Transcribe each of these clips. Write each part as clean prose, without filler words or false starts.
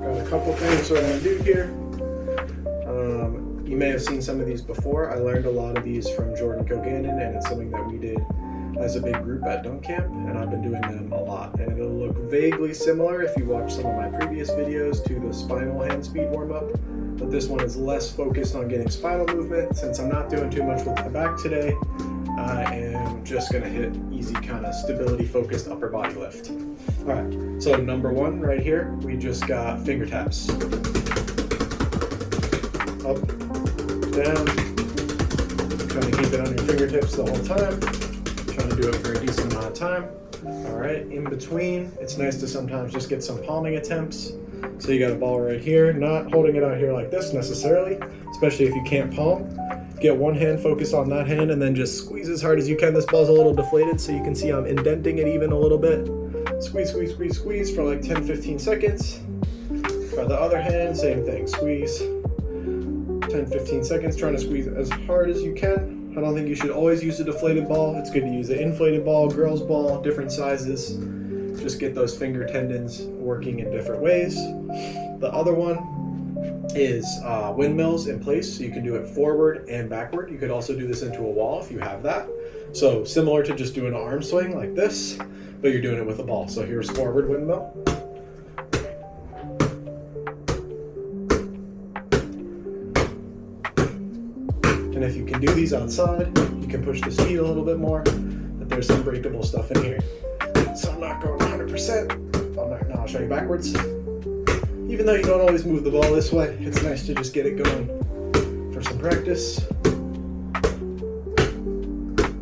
Got a couple things that I'm gonna do here. You may have seen some of these before. I learned a lot of these from Jordan Koganen, and it's something that we did as a big group at Dunk Camp, and I've been doing them a lot. And it'll look vaguely similar if you watch some of my previous videos to the spinal Handspeed warm-up, but this one is less focused on getting spinal movement. Since I'm not doing too much with my back today, I am just gonna hit easy kind of stability focused upper body lift. All right, so number one right here, we just got finger taps. Up, down, trying to keep it on your fingertips the whole time. Trying to do it for a decent amount of time. All right, in between, it's nice to sometimes just get some palming attempts. So you got a ball right here, not holding it out here like this necessarily, especially if you can't palm. Get one hand focused on that hand and then just squeeze as hard as you can. This ball's a little deflated, so you can see I'm indenting it even a little bit. Squeeze, squeeze, squeeze, squeeze for like 10-15 seconds. Try the other hand, same thing, squeeze. 10-15 seconds, trying to squeeze as hard as you can. I don't think you should always use a deflated ball. It's good to use an inflated ball, girl's ball, different sizes. Just get those finger tendons working in different ways. The other one is windmills in place, so you can do it forward and backward. You could also do this into a wall if you have that. So similar to just doing an arm swing like this, but you're doing it with a ball. So here's forward windmill. And if you can do these outside, you can push the speed a little bit more, but there's some breakable stuff in here. So I'm not going 100%. Now I'll show you backwards. Even though you don't always move the ball this way, it's nice to just get it going for some practice.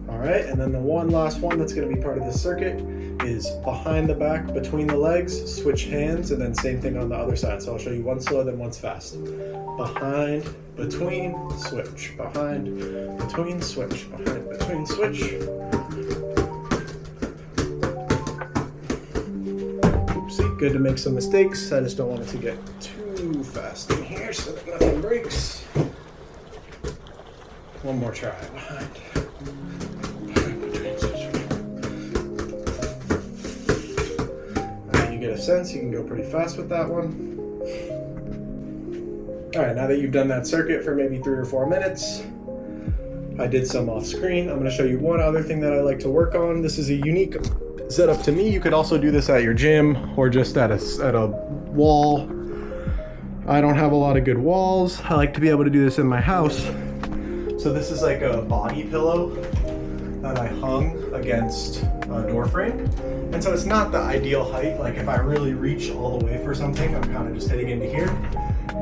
All right, and then the one last one that's gonna be part of this circuit is behind the back, between the legs, switch hands, and then same thing on the other side. So I'll show you one slow, then one's fast. Behind, between, switch. Behind, between, switch. Behind, between, switch. Oopsie, good to make some mistakes. I just don't want it to get too fast in here so that nothing breaks. One more try. Behind. Get a sense, you can go pretty fast with that one. All right, now that you've done that circuit for maybe 3 or 4 minutes, I did some off screen. I'm gonna show you one other thing that I like to work on. This is a unique setup to me. You could also do this at your gym or just at a wall. I don't have a lot of good walls. I like to be able to do this in my house. So this is like a body pillow that I hung against a door frame. And so it's not the ideal height. Like if I really reach all the way for something, I'm kind of just hitting into here.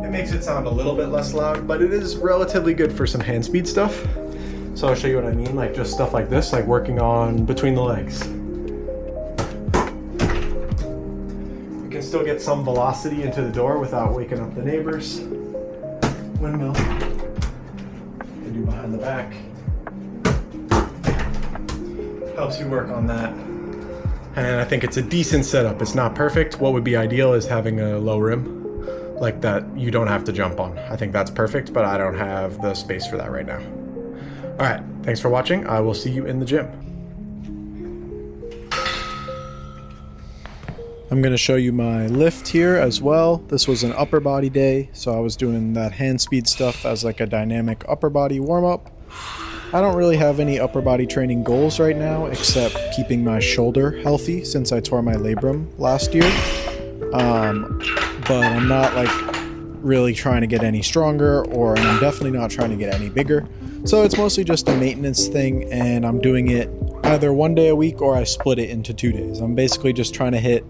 It makes it sound a little bit less loud, but it is relatively good for some hand speed stuff. So I'll show you what I mean, like just stuff like this, like working on between the legs. You can still get some velocity into the door without waking up the neighbors. Windmill. You can do behind the back. Helps you work on that. And I think it's a decent setup. It's not perfect. What would be ideal is having a low rim like that you don't have to jump on. I think that's perfect, but I don't have the space for that right now. All right, thanks for watching. I will see you in the gym. I'm gonna show you my lift here as well. This was an upper body day, so I was doing that hand speed stuff as like a dynamic upper body warm up. I don't really have any upper body training goals right now, except keeping my shoulder healthy since I tore my labrum last year. But I'm not like really trying to get any stronger, and I'm definitely not trying to get any bigger. So it's mostly just a maintenance thing, and I'm doing it either 1 day a week or I split it into 2 days. I'm basically just trying to hit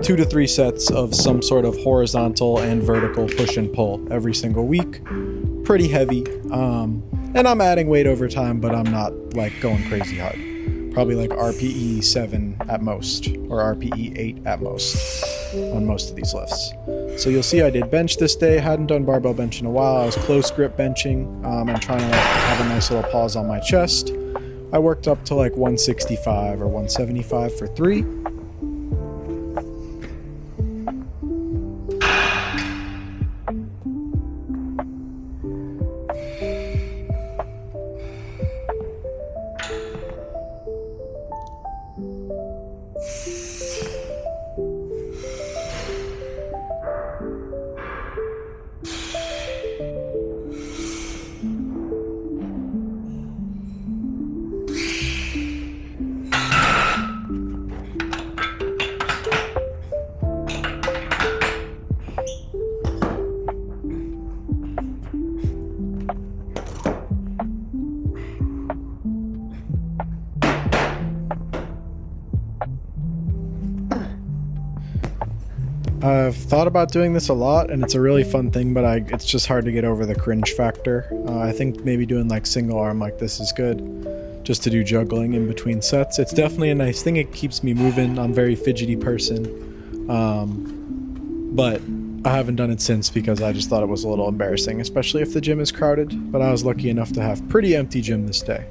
2 to 3 sets of some sort of horizontal and vertical push and pull every single week. Pretty heavy. And I'm adding weight over time, but I'm not like going crazy hard. Probably like RPE 7 at most, or RPE 8 at most on most of these lifts. So you'll see I did bench this day. Hadn't done barbell bench in a while. I was close grip benching and trying to have a nice little pause on my chest. I worked up to like 165 or 175 for 3. I've thought about doing this a lot, and it's a really fun thing, but it's just hard to get over the cringe factor. I think maybe doing like single arm like this is good, just to do juggling in between sets. It's definitely a nice thing. It keeps me moving. I'm a very fidgety person, but I haven't done it since because I just thought it was a little embarrassing, especially if the gym is crowded. But I was lucky enough to have pretty empty gym this day.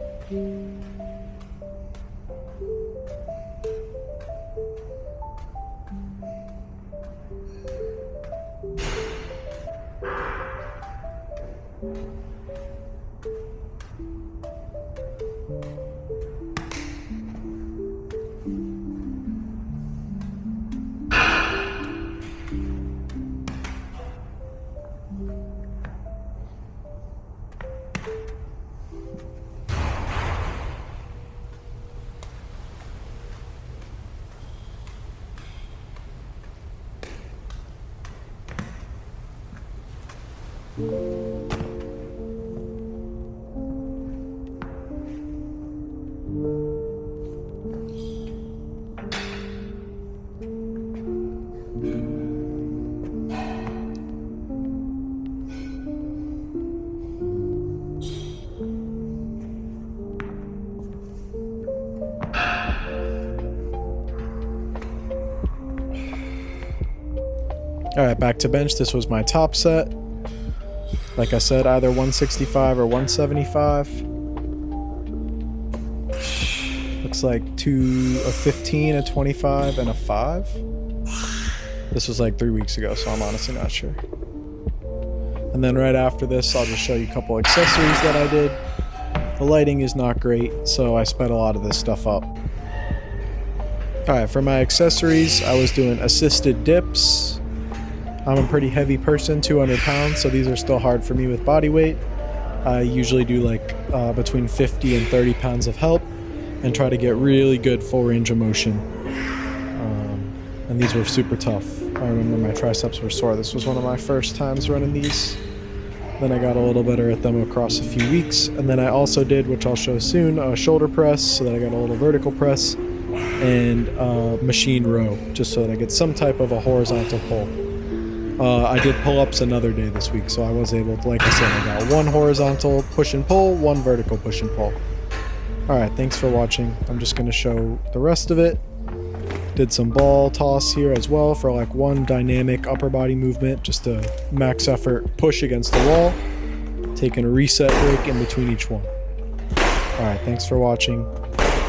Alright, back to bench. This was my top set. Like I said, either 165 or 175. Looks like a 15, a 25, and a 5. This was like 3 weeks ago, so I'm honestly not sure. And then right after this, I'll just show you a couple accessories that I did. The lighting is not great, so I sped a lot of this stuff up. Alright, for my accessories, I was doing assisted dips. I'm a pretty heavy person, 200 pounds, so these are still hard for me with body weight. I usually do like between 50 and 30 pounds of help and try to get really good full range of motion. And these were super tough. I remember my triceps were sore. This was one of my first times running these. Then I got a little better at them across a few weeks. And then I also did, which I'll show soon, a shoulder press so that I got a little vertical press, and machine row, just so that I get some type of a horizontal pull. I did pull-ups another day this week, so I was able to, like I said, I got one horizontal push and pull, one vertical push and pull. Alright, thanks for watching. I'm just going to show the rest of it. Did some ball toss here as well for like one dynamic upper body movement, just a max effort push against the wall. Taking a reset break in between each one. Alright, thanks for watching,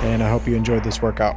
and I hope you enjoyed this workout.